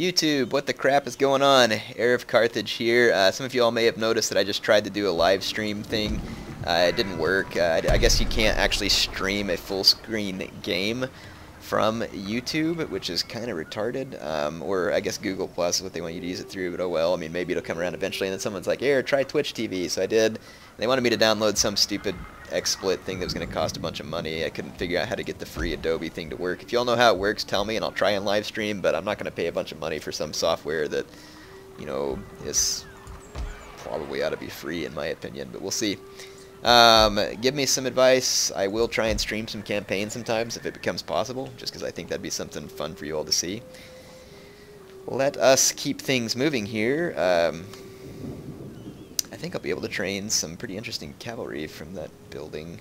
YouTube, what the crap is going on? HeirofCarthage here. Some of you all may have noticed that I just tried to do a live stream thing. It didn't work. I guess you can't actually stream a full screen game from YouTube, which is kind of retarded. Or I guess Google Plus is what they want you to use it through, but oh well. I mean, maybe it'll come around eventually, and then someone's like, "Here, try Twitch TV." So I did. They wanted me to download some stupid XSplit thing that was going to cost a bunch of money. I couldn't figure out how to get the free Adobe thing to work. If y'all know how it works, tell me, and I'll try and live stream, but I'm not going to pay a bunch of money for some software that, you know, is probably ought to be free in my opinion, but we'll see. Give me some advice. I will try and stream some campaigns sometimes if it becomes possible, just because I think that'd be something fun for you all to see. Let us keep things moving here. I think I'll be able to train some pretty interesting cavalry from that building.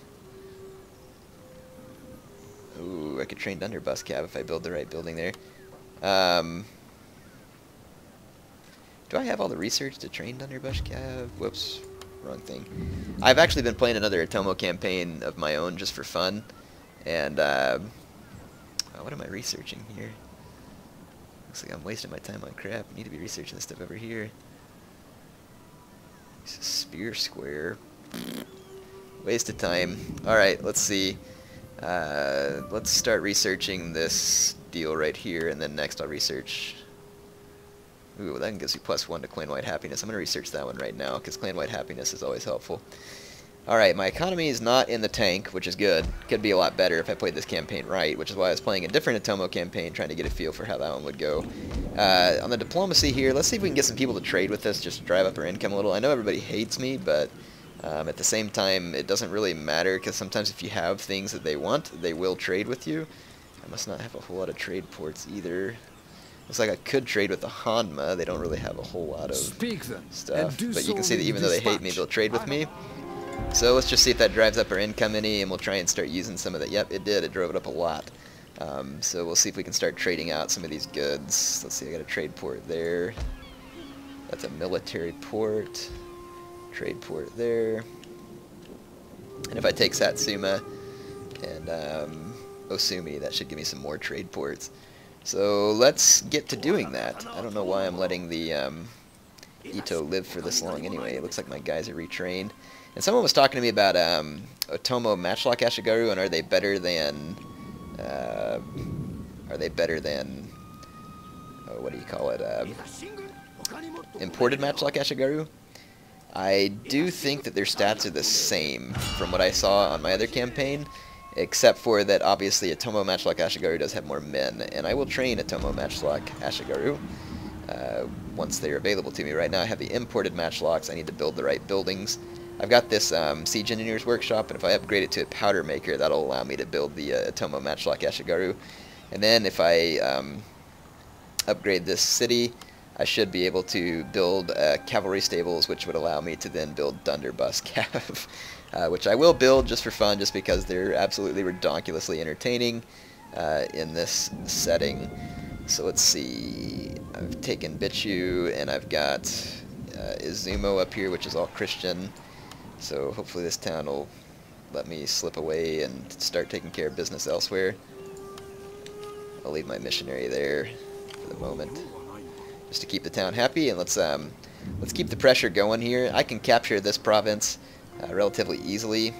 Ooh, I could train Dunderbuss Cav if I build the right building there. Do I have all the research to train Dunderbuss Cav? Whoops, wrong thing. I've actually been playing another Otomo campaign of my own just for fun. And, what am I researching here? Looks like I'm wasting my time on crap. I need to be researching this stuff over here. Spear square. Waste of time. Alright, let's see. Let's start researching this deal right here, and then next I'll research... Ooh, that gives you +1 to clan-wide happiness. I'm going to research that one right now, because clan-wide happiness is always helpful. Alright, my economy is not in the tank, which is good. Could be a lot better if I played this campaign right, which is why I was playing a different Otomo campaign, trying to get a feel for how that one would go. On the diplomacy here, let's see if we can get some people to trade with us, just to drive up our income a little. I know everybody hates me, but at the same time, it doesn't really matter, because sometimes if you have things that they want, they will trade with you. I must not have a whole lot of trade ports either. Looks like I could trade with the Hanma. They don't really have a whole lot of stuff. But you can see that even though they hate me, they'll trade with me. So let's just see if that drives up our income any, and we'll try and start using some of that. Yep, it did. It drove it up a lot. So we'll see if we can start trading out some of these goods. Let's see, I got a trade port there. That's a military port. Trade port there. And if I take Satsuma and Osumi, that should give me some more trade ports. So let's get to doing that. I don't know why I'm letting the Ito live for this long anyway. It looks like my guys are retrained. And someone was talking to me about Otomo Matchlock Ashigaru, and are they better than what do you call it, imported Matchlock Ashigaru? I do think that their stats are the same from what I saw on my other campaign, except for that obviously Otomo Matchlock Ashigaru does have more men, and I will train Otomo Matchlock Ashigaru once they're available to me. Right now I have the imported matchlocks. I need to build the right buildings. I've got this Siege Engineer's Workshop, and if I upgrade it to a Powder Maker, that'll allow me to build the Otomo Matchlock Ashigaru. And then if I upgrade this city, I should be able to build cavalry stables, which would allow me to then build Dunderbuss Cav, which I will build just for fun, just because they're absolutely redonkulously entertaining in this setting. So let's see, I've taken Bichu, and I've got Izumo up here, which is all Christian. So hopefully this town will let me slip away and start taking care of business elsewhere. I'll leave my missionary there for the moment, just to keep the town happy, and let's keep the pressure going here. I can capture this province relatively easily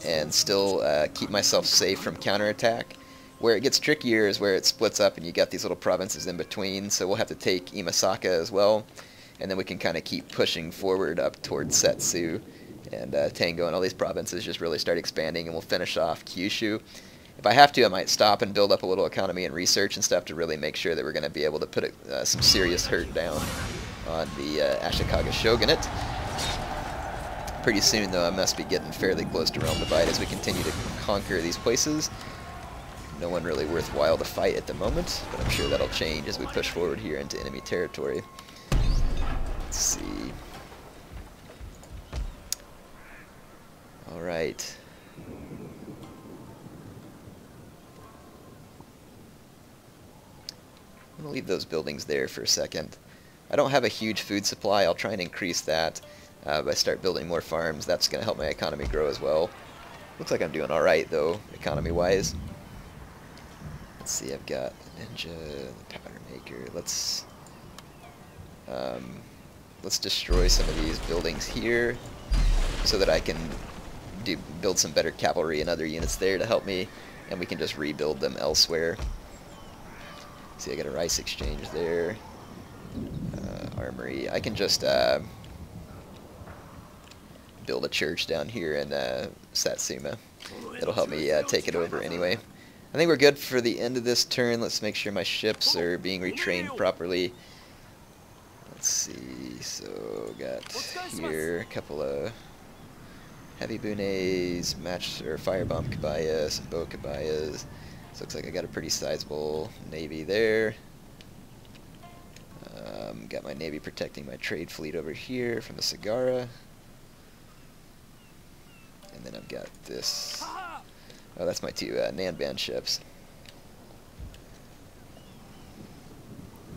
and still keep myself safe from counterattack. Where it gets trickier is where it splits up and you got these little provinces in between, so we'll have to take Imasaka as well, and then we can kind of keep pushing forward up towards Setsu and Tango, and all these provinces just really start expanding, and we'll finish off Kyushu. If I have to, I might stop and build up a little economy and research and stuff to really make sure that we're going to be able to put some serious hurt down on the Ashikaga Shogunate. Pretty soon, though, I must be getting fairly close to realm divide as we continue to conquer these places. No one really worthwhile to fight at the moment, but I'm sure that'll change as we push forward here into enemy territory. Let's see. Alright. I'm going to leave those buildings there for a second. I don't have a huge food supply. I'll try and increase that if I start building more farms. That's going to help my economy grow as well. Looks like I'm doing alright, though, economy-wise. Let's see, I've got the ninja, the powder maker. Let's destroy some of these buildings here so that I can build some better cavalry and other units there to help me, and we can just rebuild them elsewhere. See, I got a rice exchange there. Armory. I can just build a church down here in Satsuma. That'll help me take it over anyway. I think we're good for the end of this turn. Let's make sure my ships are being retrained properly. Let's see, so got here a couple of heavy bunes, firebomb kabayas, some bow kabayas. So looks like I got a pretty sizable navy there. Got my navy protecting my trade fleet over here from the Sagara. And then I've got this. Oh, that's my two Nanban ships.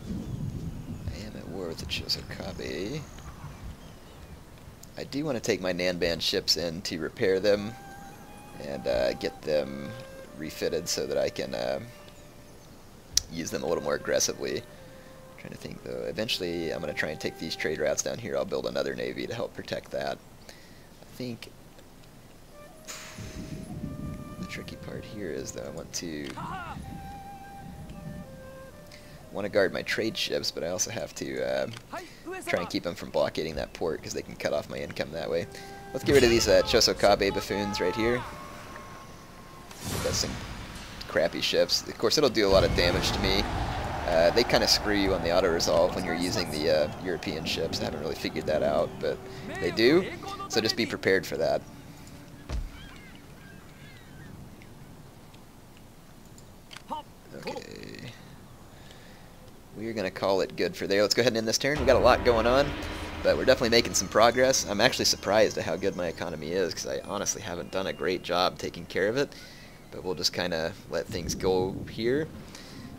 I am at war with the Chosokabe. I do want to take my Nanban ships in to repair them and get them refitted so that I can use them a little more aggressively. I'm trying to think though. Eventually I'm going to try and take these trade routes down here. I'll build another navy to help protect that. I think the tricky part here is that I want to guard my trade ships, but I also have to try and keep them from blockading that port because they can cut off my income that way. Let's get rid of these Chosokabe buffoons right here. Got some crappy ships. Of course, it'll do a lot of damage to me. They kind of screw you on the auto-resolve when you're using the European ships. I haven't really figured that out, but they do. So just be prepared for that. Okay. We're going to call it good for there. Let's go ahead and end this turn. We've got a lot going on, but we're definitely making some progress. I'm actually surprised at how good my economy is, because I honestly haven't done a great job taking care of it. But we'll just kind of let things go here.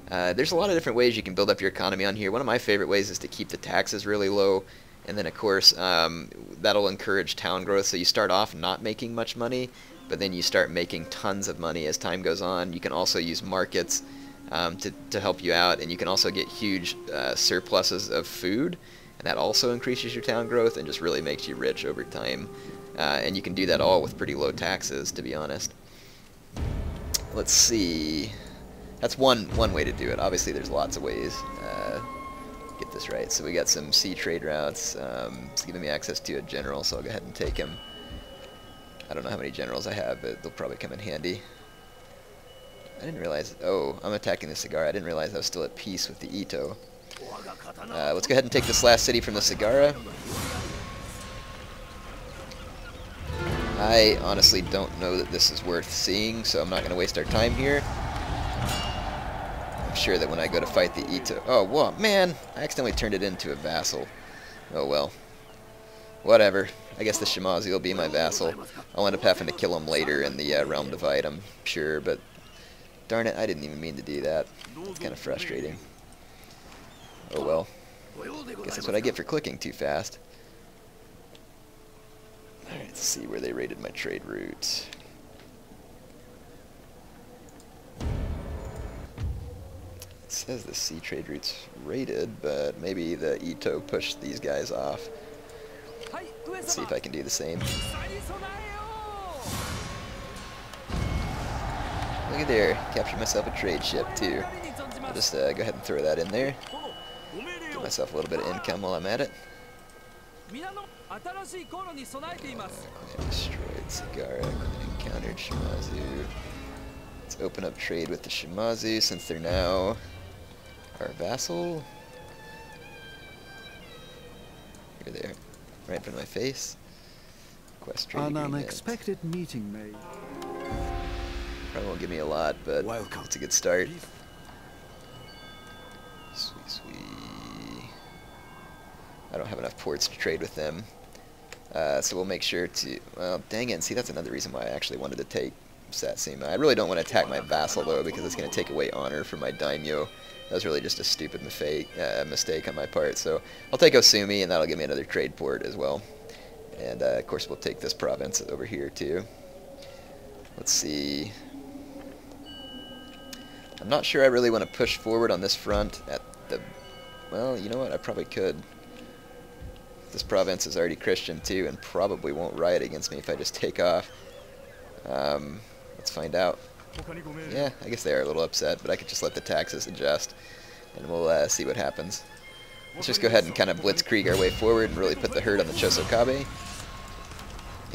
There's a lot of different ways you can build up your economy on here. One of my favorite ways is to keep the taxes really low, and then of course that'll encourage town growth. So you start off not making much money, but then you start making tons of money as time goes on. You can also use markets to help you out, and you can also get huge surpluses of food, and that also increases your town growth and just really makes you rich over time. And you can do that all with pretty low taxes, to be honest. Let's see. That's one way to do it. Obviously, there's lots of ways. Get this right. So we got some sea trade routes. It's giving me access to a general, so I'll go ahead and take him. I don't know how many generals I have, but they'll probably come in handy. I didn't realize... Oh, I'm attacking the Sagara. I didn't realize I was still at peace with the Ito. Let's go ahead and take this last city from the Sagara. I honestly don't know that this is worth seeing, so I'm not going to waste our time here. I'm sure that when I go to fight the Ito... Oh, whoa, man! I accidentally turned it into a vassal. Oh, well. Whatever. I guess the Shimazu will be my vassal. I'll end up having to kill him later in the Realm Divide, I'm sure, but... Darn it, I didn't even mean to do that. It's kind of frustrating. Oh, well. Guess that's what I get for clicking too fast. Alright, let's see where they rated my trade route. It says the sea trade route's rated, but maybe the Ito pushed these guys off. Let's see if I can do the same. Look at there, captured myself a trade ship too. I'll just go ahead and throw that in there. Give myself a little bit of income while I'm at it. Clan destroyed Sagara, clan encountered Shimazu. Let's open up trade with the Shimazu since they're now our vassal. Here they are, right in front of my face. Quest trade agreement. Unexpected meeting made. Probably won't give me a lot, but it's a good start. Sweet, sweet. I don't have enough ports to trade with them. So we'll make sure to... Well, dang it. And see, that's another reason why I actually wanted to take Satsuma. I really don't want to attack my vassal, though, because it's going to take away honor from my daimyo. That was really just a stupid mistake on my part. So I'll take Osumi, and that'll give me another trade port as well. And, of course, we'll take this province over here, too. Let's see... I'm not sure I really want to push forward on this front at the... Well, you know what? I probably could. This province is already Christian too, and probably won't riot against me if I just take off. Let's find out. Yeah, I guess they are a little upset, but I could just let the taxes adjust, and we'll see what happens. Let's just go ahead and kind of blitzkrieg our way forward and really put the hurt on the Chosokabe.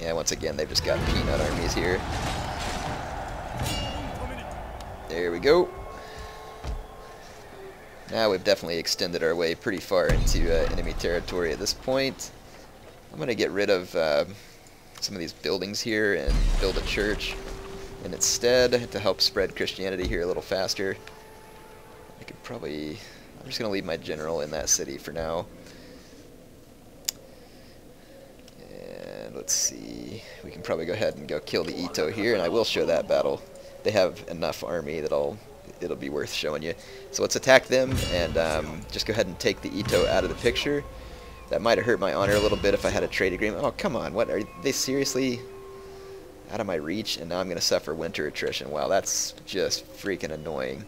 Yeah, once again, they've just got peanut armies here. There we go. Now we've definitely extended our way pretty far into enemy territory at this point. I'm going to get rid of some of these buildings here and build a church. And instead, to help spread Christianity here a little faster, I could probably... I'm just going to leave my general in that city for now. And let's see... We can probably go ahead and go kill the Ito here, and I will show that battle. They have enough army that it'll be worth showing you. So let's attack them and just go ahead and take the Ito out of the picture. That might have hurt my honor a little bit if I had a trade agreement. Oh, come on. What, are they seriously out of my reach? And now I'm going to suffer winter attrition. Wow, that's just freaking annoying.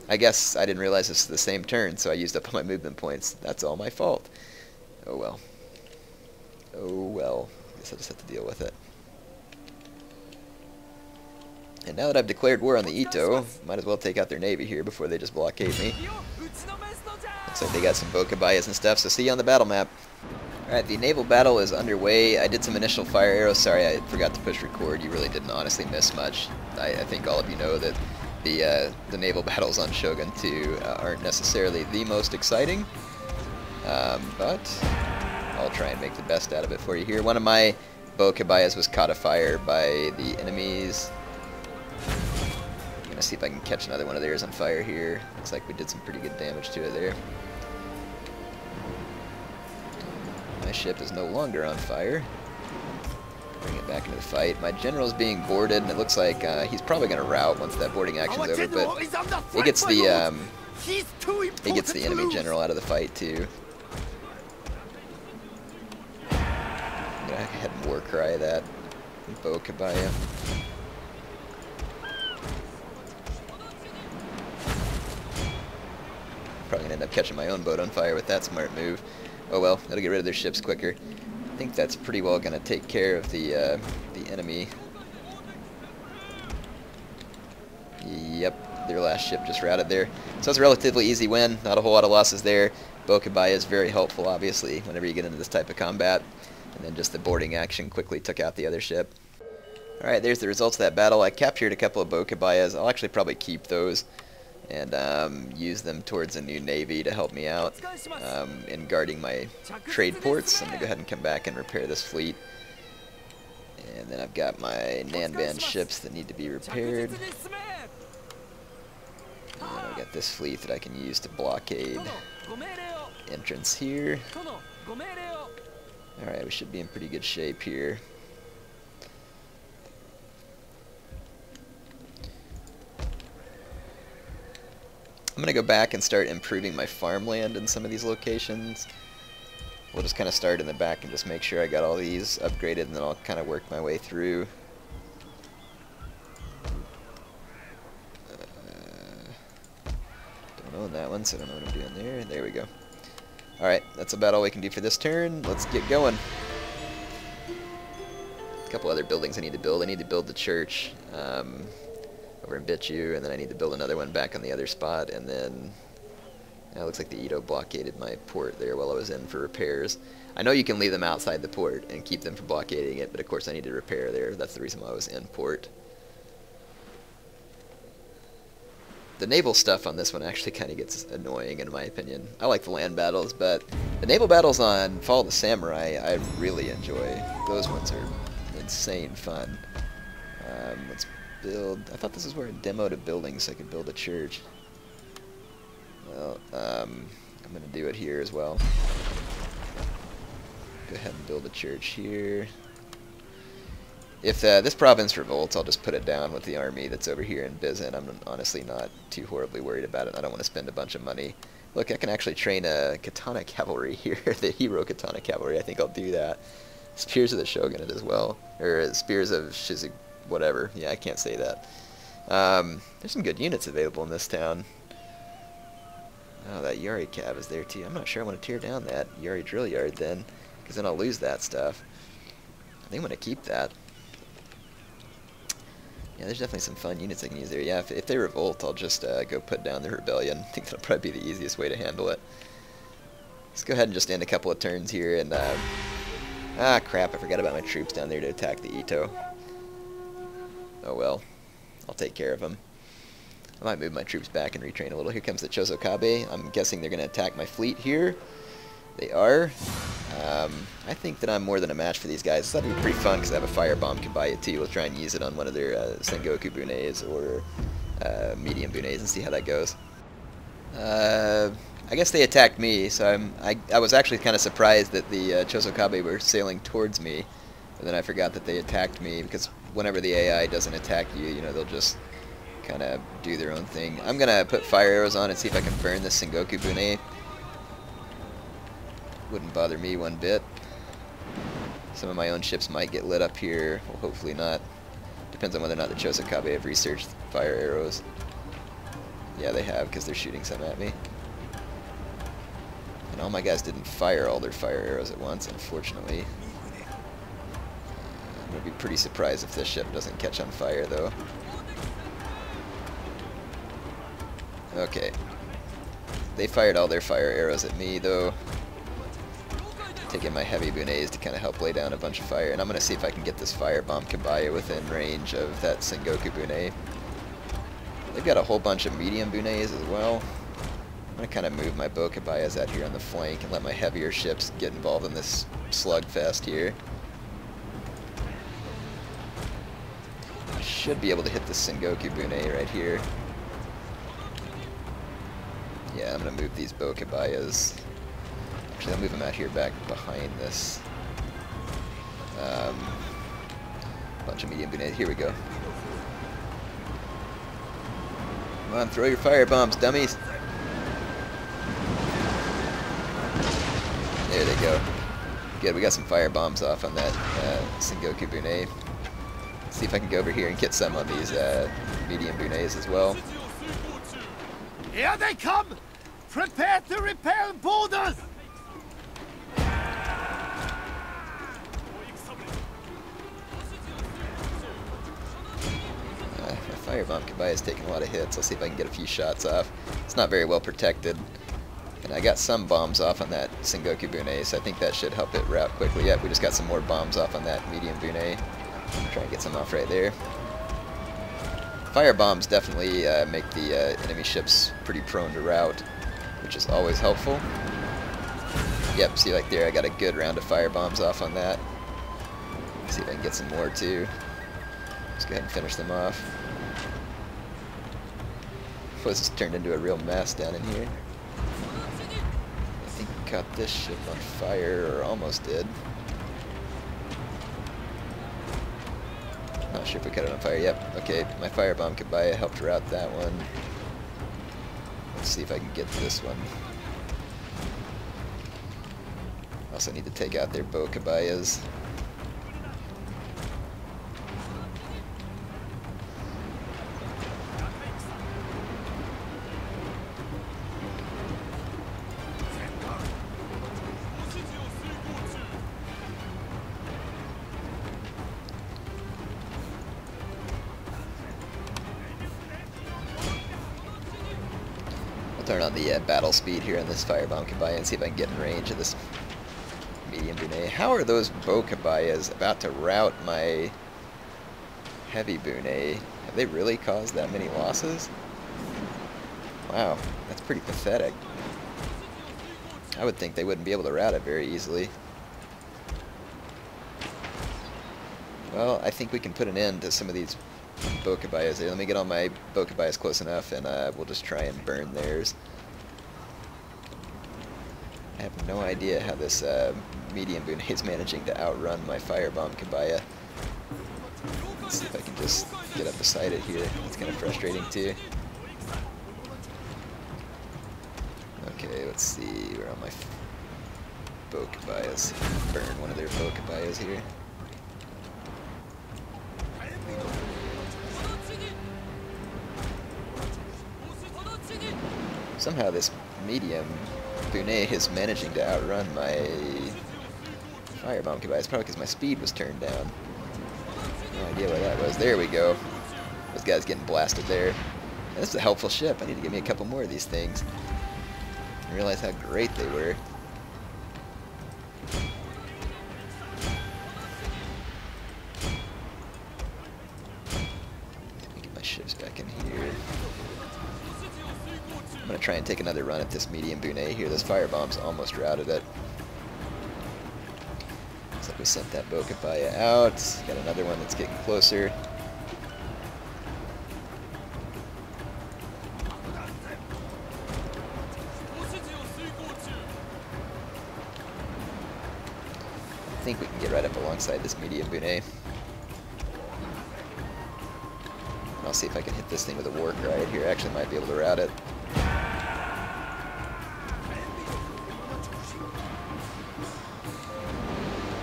I guess I didn't realize this is the same turn, so I used up all my movement points. That's all my fault. Oh, well. Oh, well. I guess I'll just have to deal with it. And now that I've declared war on the Ito, might as well take out their navy here before they just blockade me. Looks like they got some Bokabayas and stuff, so see you on the battle map. Alright, the naval battle is underway. I did some initial fire arrows. Sorry, I forgot to push record. You really didn't honestly miss much. I think all of you know that the naval battles on Shogun 2 aren't necessarily the most exciting. But I'll try and make the best out of it for you here. One of my Bokabayas was caught afire by the enemies. I'm going to see if I can catch another one of theirs on fire here. Looks like we did some pretty good damage to it there. My ship is no longer on fire. Bring it back into the fight. My general's being boarded, and it looks like he's probably going to rout once that boarding action's over, but it gets the enemy general out of the fight too. I'm going to go ahead and war cry that Bokabaya. Probably gonna end up catching my own boat on fire with that smart move. Oh well, that'll get rid of their ships quicker. I think that's pretty well gonna take care of the enemy. Yep, their last ship just routed there. So it's a relatively easy win. Not a whole lot of losses there. Bokabaya is very helpful, obviously, whenever you get into this type of combat. And then just the boarding action quickly took out the other ship. Alright, there's the results of that battle. I captured a couple of Bokabayas. I'll actually probably keep those and use them towards a new navy to help me out in guarding my trade ports. I'm going to go ahead and come back and repair this fleet. And then I've got my Nanban ships that need to be repaired. And then I've got this fleet that I can use to blockade entrance here. Alright, we should be in pretty good shape here. I'm going to go back and start improving my farmland in some of these locations. We'll just kind of start in the back and just make sure I got all these upgraded, and then I'll kind of work my way through. Don't own that one, so I don't know what I'm doing there. There we go. Alright, that's about all we can do for this turn. Let's get going. A couple other buildings I need to build. I need to build the church over in Bichu, and then I need to build another one back on the other spot, and then it looks like the Ito blockaded my port there while I was in for repairs. I know you can leave them outside the port and keep them from blockading it, but of course I need to repair there. That's the reason why I was in port. The naval stuff on this one actually kind of gets annoying in my opinion. I like the land battles, but the naval battles on Fall of the Samurai I really enjoy. Those ones are insane fun. Let's build... I thought this is where I demoed a building so I could build a church. Well, I'm going to do it here as well. Go ahead and build a church here. If this province revolts, I'll just put it down with the army that's over here in Bizen. I'm honestly not too horribly worried about it. I don't want to spend a bunch of money. Look, I can actually train a katana cavalry here, the hero katana cavalry. I think I'll do that. Spears of the Shogunate as well. Or Spears of Shizu... whatever. Yeah, I can't say that. There's some good units available in this town. Oh, that Yari cab is there too. I'm not sure I want to tear down that Yari drill yard then, because then I'll lose that stuff. I think I'm going to keep that. Yeah, there's definitely some fun units I can use there. Yeah, if they revolt, I'll just go put down the rebellion. I think that'll probably be the easiest way to handle it. Let's go ahead and just end a couple of turns here and... ah, crap, I forgot about my troops down there to attack the Ito. Oh well, I'll take care of them. I might move my troops back and retrain a little. Here comes the Chosokabe. I'm guessing they're going to attack my fleet here. They are. I think that I'm more than a match for these guys. That'd be pretty fun because I have a firebomb Kabaya too. We'll try and use it on one of their Sengoku Bunes or medium Bunes and see how that goes. I guess they attacked me, so I was actually kind of surprised that the Chosokabe were sailing towards me. But then I forgot that they attacked me because whenever the AI doesn't attack you, you know, they'll just kind of do their own thing. I'm going to put fire arrows on and see if I can burn this Sengoku Bune. Wouldn't bother me one bit. Some of my own ships might get lit up here. Well, hopefully not. Depends on whether or not the Chosokabe have researched fire arrows. Yeah, they have, because they're shooting some at me. And all my guys didn't fire all their fire arrows at once, unfortunately. I'm going to be pretty surprised if this ship doesn't catch on fire, though. Okay. They fired all their fire arrows at me, though. Taking my heavy Bunes to kind of help lay down a bunch of fire. And I'm going to see if I can get this firebomb Kabaya within range of that Sengoku Bune. They've got a whole bunch of medium Bunes as well. I'm going to kind of move my bow Kabayas out here on the flank and let my heavier ships get involved in this slugfest here. I should be able to hit the Sengoku Bune right here. Yeah, I'm going to move these bow Kabayas. Actually, I'll move them out here back behind this bunch of medium Bunes. Here we go. Come on, throw your fire bombs, dummies. There they go. Good, we got some fire bombs off on that Sengoku Bune. See if I can go over here and get some on these medium Bunes as well. Here they come! Prepare to repel borders! My firebomb Kabaya is taking a lot of hits. I'll see if I can get a few shots off. It's not very well protected. And I got some bombs off on that Sengoku Bune, so I think that should help it rout quickly. Yep, we just got some more bombs off on that medium Bune. Try and get some off right there. Fire bombs definitely make the enemy ships pretty prone to rout, which is always helpful. Yep, see like there, I got a good round of fire bombs off on that. See if I can get some more too. Let's go ahead and finish them off. Before this turned into a real mess down in here. I think we caught this ship on fire, or almost did. Not sure if we caught it on fire. Yep, okay, my firebomb Kabaya helped rout that one. Let's see if I can get this one. Also need to take out their bow Kabayas. Turn on the battle speed here on this firebomb Kabaya and see if I can get in range of this medium Bune. How are those bow Kabayas about to rout my heavy Bune? Have they really caused that many losses? Wow, that's pretty pathetic. I would think they wouldn't be able to rout it very easily. Well, I think we can put an end to some of these bow Kabayas there. Let me get all my bow Kabayas close enough and we'll just try and burn theirs. I have no idea how this medium Bune is managing to outrun my firebomb Kabaya. Let's see if I can just get up beside it here. It's kind of frustrating too. Okay, let's see where are my bow Kabayas. Burn one of their bow Kabayas here. Somehow this medium Bune is managing to outrun my firebomb Kabai. It's probably because my speed was turned down. No idea what that was. There we go. Those guys getting blasted there. And this is a helpful ship. I need to get me a couple more of these things. I realize how great they were. Let me get my ships back in here. I'm going to try and take another run at this medium Bune here. Those firebombs almost routed it. Looks like we sent that Bokabaya out. Got another one that's getting closer. I think we can get right up alongside this medium Bune. I'll see if I can hit this thing with a war cry here. I actually might be able to route it.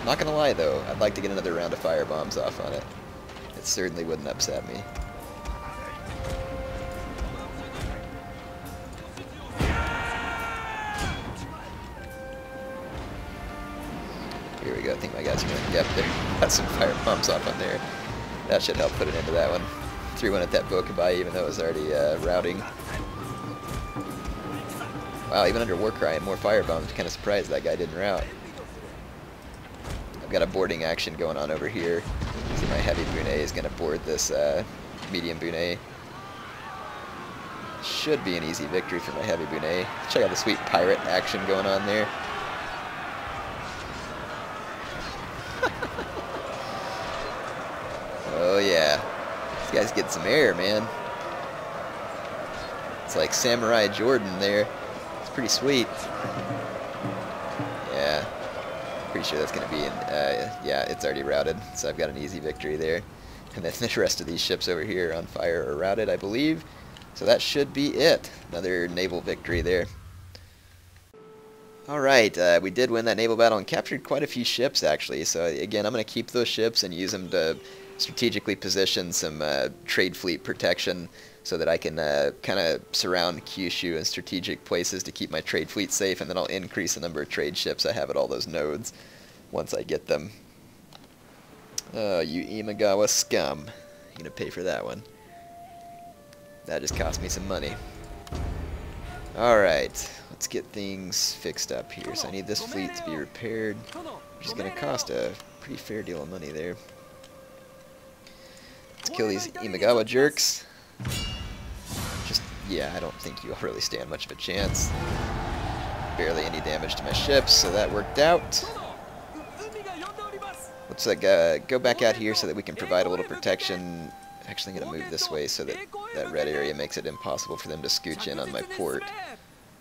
Not gonna lie though, I'd like to get another round of firebombs off on it. It certainly wouldn't upset me. Here we go, I think my guys are gonna get there. Got some firebombs off on there. That should help put it into that one. Threw one at that Bokabai even though it was already routing. Wow, even under Warcry and more firebombs, kind of surprised that guy didn't route. I've got a boarding action going on over here. See, my heavy Bune is going to board this medium Bune. Should be an easy victory for my heavy Bune. Check out the sweet pirate action going on there. Oh yeah, these guys get some air, man. It's like Samurai Jordan there. It's pretty sweet. Yeah. Pretty sure that's going to be in, yeah, it's already routed, so I've got an easy victory there. And then the rest of these ships over here are on fire or routed, I believe. So that should be it. Another naval victory there. Alright, we did win that naval battle and captured quite a few ships, actually. So again, I'm going to keep those ships and use them to strategically position some trade fleet protection so that I can kind of surround Kyushu in strategic places to keep my trade fleet safe, and then I'll increase the number of trade ships I have at all those nodes once I get them. Oh, you Imagawa scum. You're gonna pay for that one. That just cost me some money. Alright, let's get things fixed up here. So I need this fleet to be repaired, which is gonna cost a pretty fair deal of money there. Let's kill these Imagawa jerks. Just, yeah, I don't think you'll really stand much of a chance. Barely any damage to my ships, so that worked out. Let's go back out here so that we can provide a little protection. Actually, I'm going to move this way so that that red area makes it impossible for them to scooch in on my port.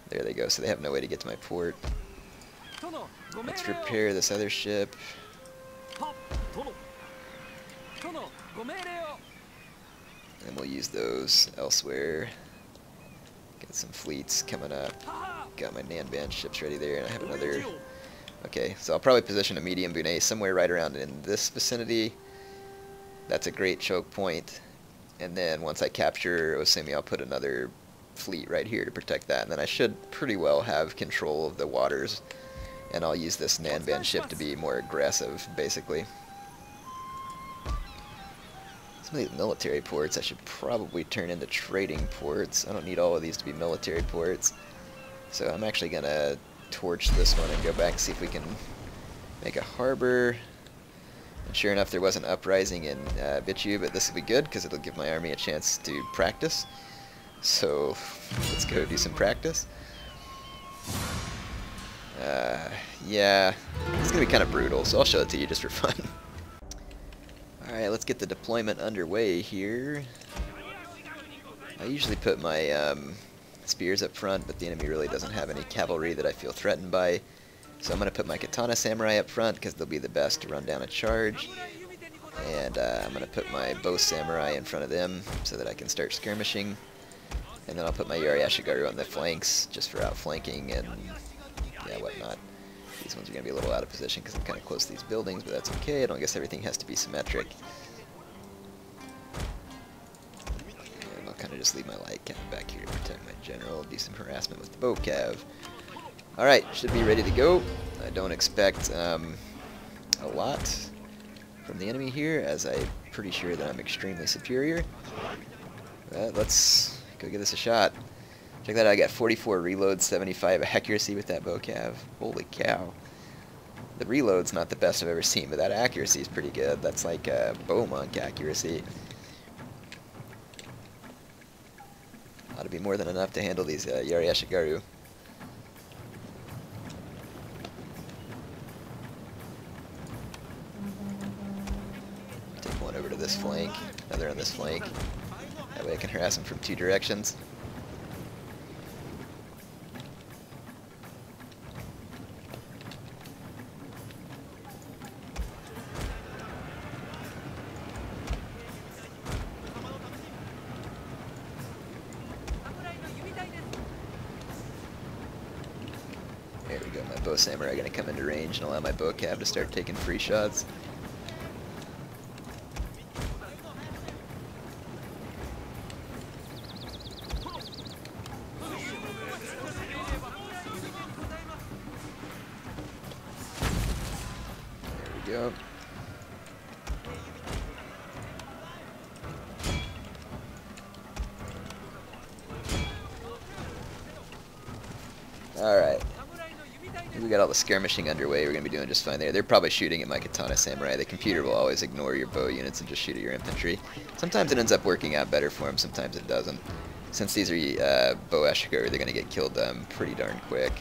There they go, so they have no way to get to my port. Let's repair this other ship. And we'll use those elsewhere. Get some fleets coming up. Got my Nanban ships ready there, and I have another. Okay, so I'll probably position a medium Bune somewhere right around in this vicinity. That's a great choke point. And then once I capture Osumi, I'll put another fleet right here to protect that. And then I should pretty well have control of the waters. And I'll use this Nanban ship to be more aggressive, basically. Some of these military ports I should probably turn into trading ports. I don't need all of these to be military ports. So I'm actually going to torch this one and go back and see if we can make a harbor. And sure enough, there was an uprising in Bichu, but this will be good because it'll give my army a chance to practice. So let's go do some practice. Yeah, it's going to be kind of brutal, so I'll show it to you just for fun. Alright, let's get the deployment underway here. I usually put my spears up front, but the enemy really doesn't have any cavalry that I feel threatened by. So I'm going to put my katana samurai up front because they'll be the best to run down a charge. And I'm going to put my bow samurai in front of them so that I can start skirmishing. And then I'll put my Yari Ashigaru on the flanks just for outflanking and yeah, whatnot. These ones are going to be a little out of position because I'm kind of close to these buildings, but that's okay. I don't guess everything has to be symmetric. And I'll kind of gonna just leave my light cav back here to protect my general, do some harassment with the bow cav. Alright, should be ready to go. I don't expect a lot from the enemy here, as I'm pretty sure that I'm extremely superior. But let's go give this a shot. Check that out, I got 44 reload, 75 accuracy with that bow cav. Holy cow. The reload's not the best I've ever seen, but that accuracy is pretty good. That's like bow monk accuracy. Ought to be more than enough to handle these Yari-Ashigaru. Take one over to this flank, another on this flank. That way I can harass him from 2 directions. There we go, my bow samurai gonna come into range and allow my bow cav to start taking free shots. There we go. Alright. We got all the skirmishing underway. We're going to be doing just fine there. They're probably shooting at my katana samurai. The computer will always ignore your bow units and just shoot at your infantry. Sometimes it ends up working out better for them, sometimes it doesn't. Since these are bow ashigaru, they're going to get killed pretty darn quick.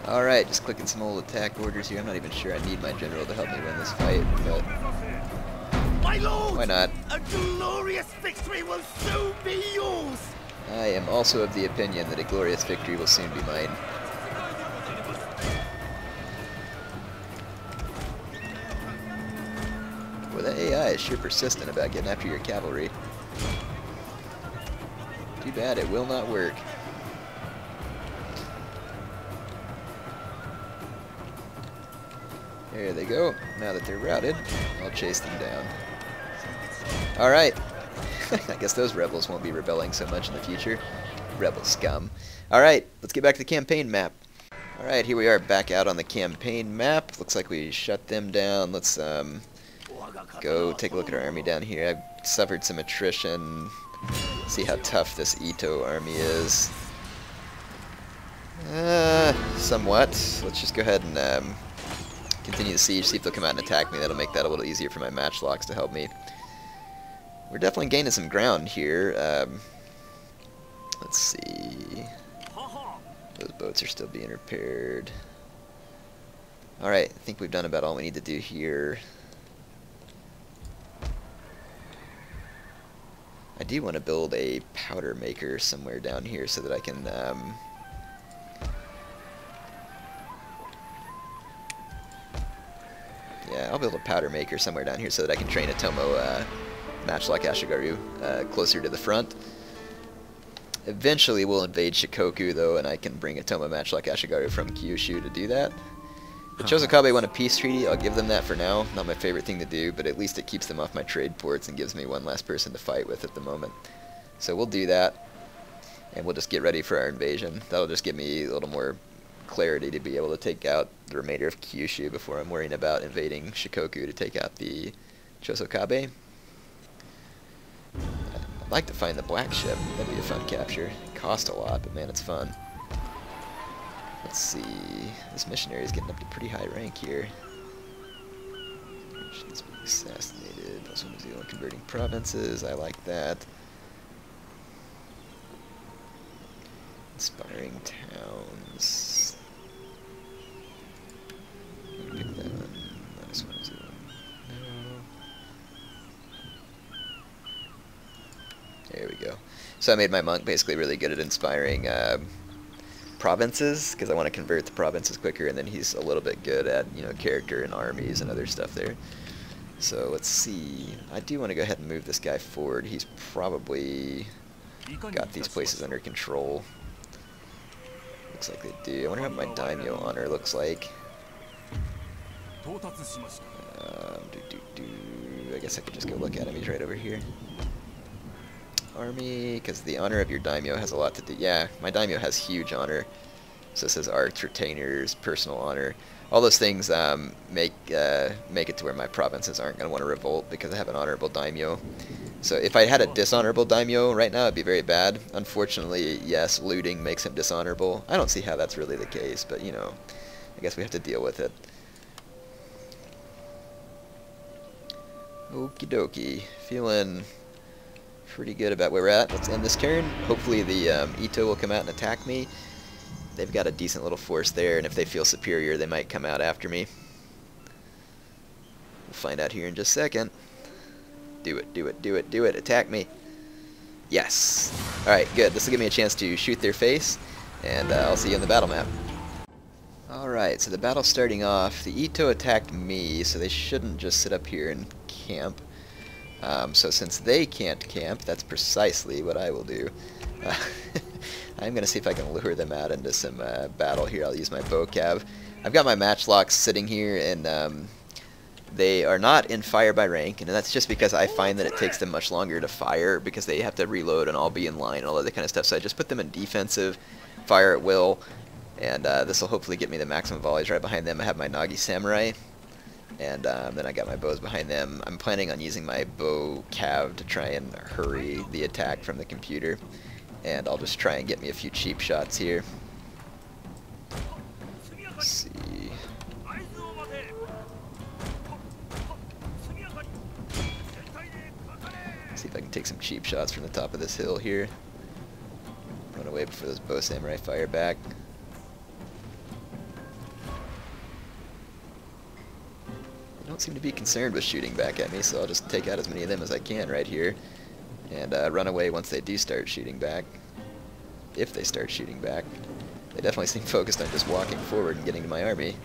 Alright, just clicking some old attack orders here. I'm not even sure I need my general to help me win this fight, but My lord, why not? A glorious victory will soon be yours! I am also of the opinion that a glorious victory will soon be mine. Boy, that AI is sure persistent about getting after your cavalry. Too bad, it will not work. There they go. Now that they're routed, I'll chase them down. Alright. I guess those rebels won't be rebelling so much in the future. Rebel scum. Alright, let's get back to the campaign map. Alright, here we are back out on the campaign map. Looks like we shut them down. Let's go take a look at our army down here. I've suffered some attrition. See how tough this Ito army is. Somewhat. Let's just go ahead and continue the siege, see if they'll come out and attack me. That'll make that a little easier for my matchlocks to help me. We're definitely gaining some ground here. Let's see. Those boats are still being repaired. Alright, I think we've done about all we need to do here. I do want to build a powder maker somewhere down here so that I can yeah, I'll build a powder maker somewhere down here so that I can train Otomo matchlock Ashigaru closer to the front. Eventually we'll invade Shikoku though, and I can bring Otomo matchlock Ashigaru from Kyushu to do that. The Chosokabe want a peace treaty, I'll give them that for now. Not my favorite thing to do, but at least it keeps them off my trade ports and gives me one less person to fight with at the moment. So we'll do that, and we'll just get ready for our invasion. That'll just give me a little more clarity to be able to take out the remainder of Kyushu before I'm worrying about invading Shikoku to take out the Chosokabe. I'd like to find the black ship. That'd be a fun capture. It costs a lot, but man, it's fun. Let's see. This missionary is getting up to pretty high rank here. She's being assassinated. Also New Zealand converting provinces. I like that. Inspiring towns. Pick that one. Minus 101. No. There we go. So I made my monk basically really good at inspiring provinces, because I want to convert the provinces quicker, and then he's a little bit good at, you know, character and armies and other stuff there. So let's see. I do want to go ahead and move this guy forward. He's probably got these places under control. Looks like they do. I wonder what my daimyo honor looks like. I guess I could just go look at him. He's right over here. Army, because the honor of your daimyo has a lot to do. Yeah, my daimyo has huge honor. So it says arts, retainers, personal honor. All those things make it to where my provinces aren't going to want to revolt because I have an honorable daimyo. So if I had a dishonorable daimyo right now, it'd be very bad. Unfortunately, yes, looting makes him dishonorable. I don't see how that's really the case, but you know, I guess we have to deal with it. Okie dokie. Feeling pretty good about where we're at. Let's end this turn. Hopefully the Ito will come out and attack me. They've got a decent little force there, and if they feel superior, they might come out after me. We'll find out here in just a second. Do it, do it, do it, do it. Attack me. Yes. Alright, good. This will give me a chance to shoot their face, and I'll see you on the battle map. Alright, so the battle's starting off. The Ito attacked me, so they shouldn't just sit up here and camp. So since they can't camp, that's precisely what I will do. I'm going to see if I can lure them out into some battle here. I'll use my bow cav. I've got my matchlocks sitting here, and they are not in fire by rank, and that's just because I find that it takes them much longer to fire because they have to reload and all be in line and all that kind of stuff. So I just put them in defensive, fire at will, and this will hopefully get me the maximum volleys right behind them. I have my Nagi Samurai, and then I got my bows behind them. I'm planning on using my bow cav to try and hurry the attack from the computer. And I'll just try and get me a few cheap shots here. Let's see. See if I can take some cheap shots from the top of this hill here. Run away before those bow samurai fire back. They don't seem to be concerned with shooting back at me, so I'll just take out as many of them as I can right here. And run away once they do start shooting back. If they start shooting back. They definitely seem focused on just walking forward and getting to my army.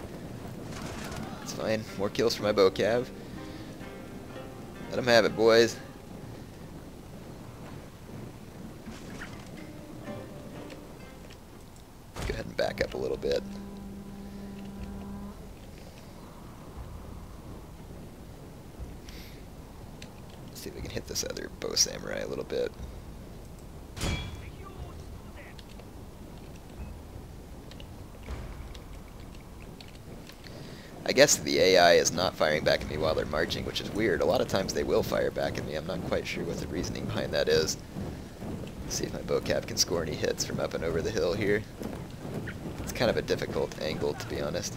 It's fine. More kills for my bow cav. Let them have it, boys. Go ahead and back up a little bit. See if we can hit this other bow samurai a little bit. I guess the AI is not firing back at me while they're marching, which is weird. A lot of times they will fire back at me. I'm not quite sure what the reasoning behind that is. Let's see if my bow cav can score any hits from up and over the hill here. It's kind of a difficult angle, to be honest.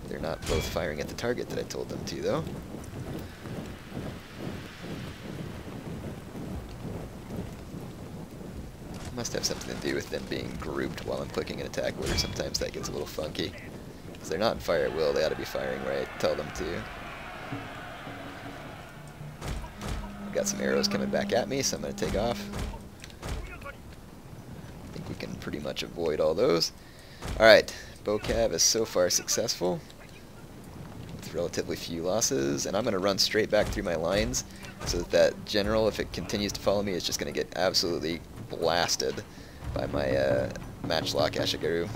They're not both firing at the target that I told them to, though. Must have something to do with them being grouped while I'm clicking an attack order. Sometimes that gets a little funky. If they're not in fire at will, they ought to be firing right. Tell them to. I've got some arrows coming back at me, so I'm going to take off. I think we can pretty much avoid all those. Alright, bow cav is so far successful. With relatively few losses, and I'm going to run straight back through my lines so that that general, if it continues to follow me, is just going to get absolutely blasted by my matchlock Ashigaru.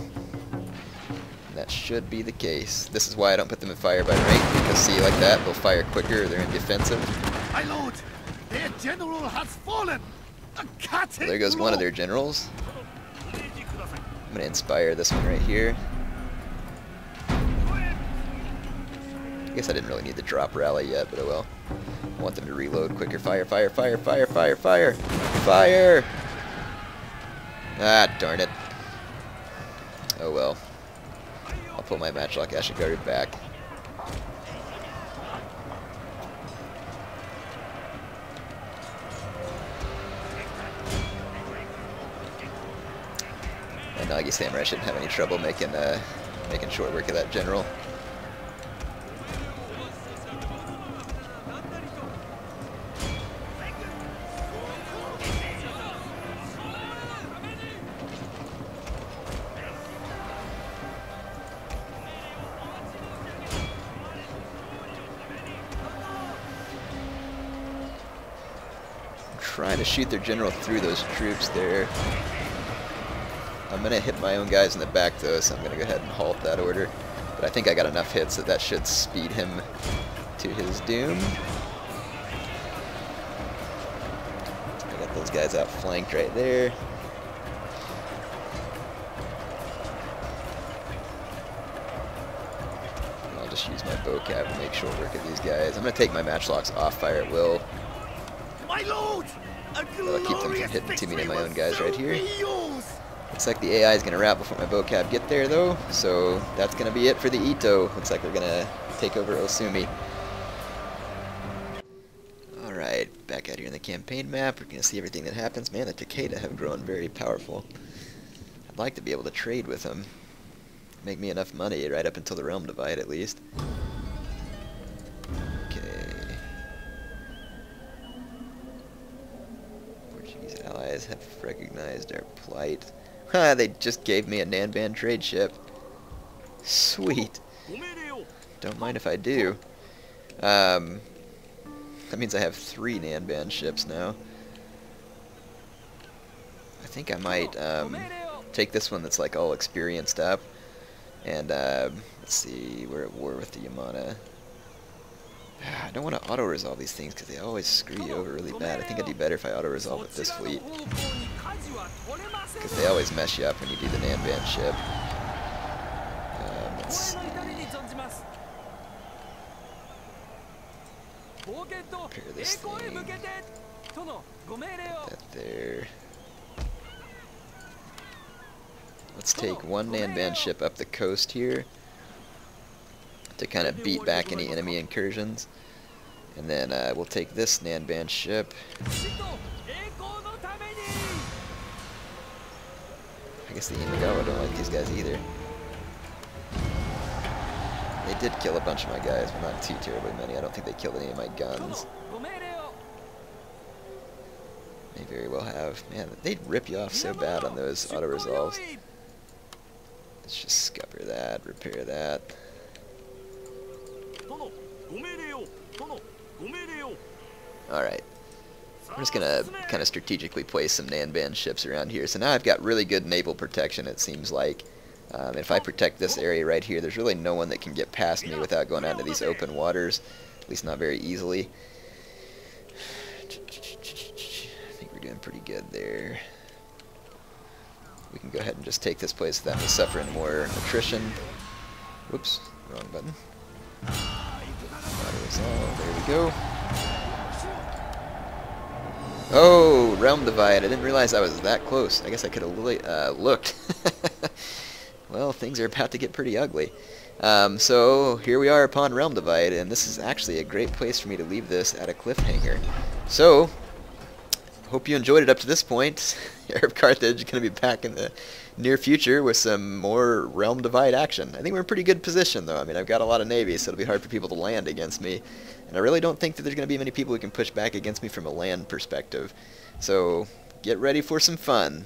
And that should be the case. This is why I don't put them in fire by rank, because see, like that, they'll fire quicker, they're in defensive. My lord, their general has fallen. Well, there goes one of their generals. I'm going to inspire this one right here. I guess I didn't really need the drop rally yet, but oh well. I want them to reload quicker. Fire, fire, fire, fire, fire, fire! Fire! Ah, darn it. Oh well. I'll pull my matchlock Ashigaru back. Nagi Samurai shouldn't have any trouble making short work of that general. Trying to shoot their general through those troops there. I'm going to hit my own guys in the back though, so I'm going to go ahead and halt that order. But I think I got enough hits that should speed him to his doom. I got those guys outflanked right there. I'll just use my bow cab to make short work of these guys. I'm going to take my matchlocks off fire at will. My lord, That'll keep them from hitting too many of my own guys right here. Looks like the AI is going to wrap before my bow cab get there though, so that's going to be it for the Ito. Looks like we're going to take over Osumi. Alright, back out here in the campaign map, we're going to see everything that happens. Man, the Takeda have grown very powerful. I'd like to be able to trade with them. Make me enough money right up until the realm divide at least. Allies have recognized our plight. Ha! They just gave me a Nanban trade ship. Sweet. Don't mind if I do. That means I have 3 Nanban ships now. I think I might take this one that's like all experienced up. And let's see, we're at war with the Yamana. I don't want to auto-resolve these things because they always screw you over really bad. I think I'd do better if I auto-resolve with this fleet. Because they always mess you up when you do the Nanban ship. Let's see. Repair this thing. Put that there. Let's take one Nanban ship up the coast here to kind of beat back any enemy incursions. And then we'll take this Nanban ship. I guess the Imagawa don't like these guys either. They did kill a bunch of my guys, but not too terribly many. I don't think they killed any of my guns. They very well have. Man, they'd rip you off so bad on those auto-resolves. Let's just scupper that, repair that. Alright. I'm just going to kind of strategically place some Nanban ships around here. So now I've got really good naval protection, it seems like. If I protect this area right here, there's really no one that can get past me without going out into these open waters. At least not very easily. I think we're doing pretty good there. We can go ahead and just take this place without me suffering more attrition. Whoops, wrong button. Auto-resolve, there we go. Oh, realm divide. I didn't realize I was that close. I guess I could have looked. Well, things are about to get pretty ugly. So here we are upon realm divide, and this is actually a great place for me to leave this at a cliffhanger. So, hope you enjoyed it up to this point. HeirofCarthage is going to be back in the near future with some more realm divide action. I think we're in a pretty good position, though. I mean, I've got a lot of navies, so it'll be hard for people to land against me. And I really don't think that there's going to be many people who can push back against me from a land perspective. So, get ready for some fun.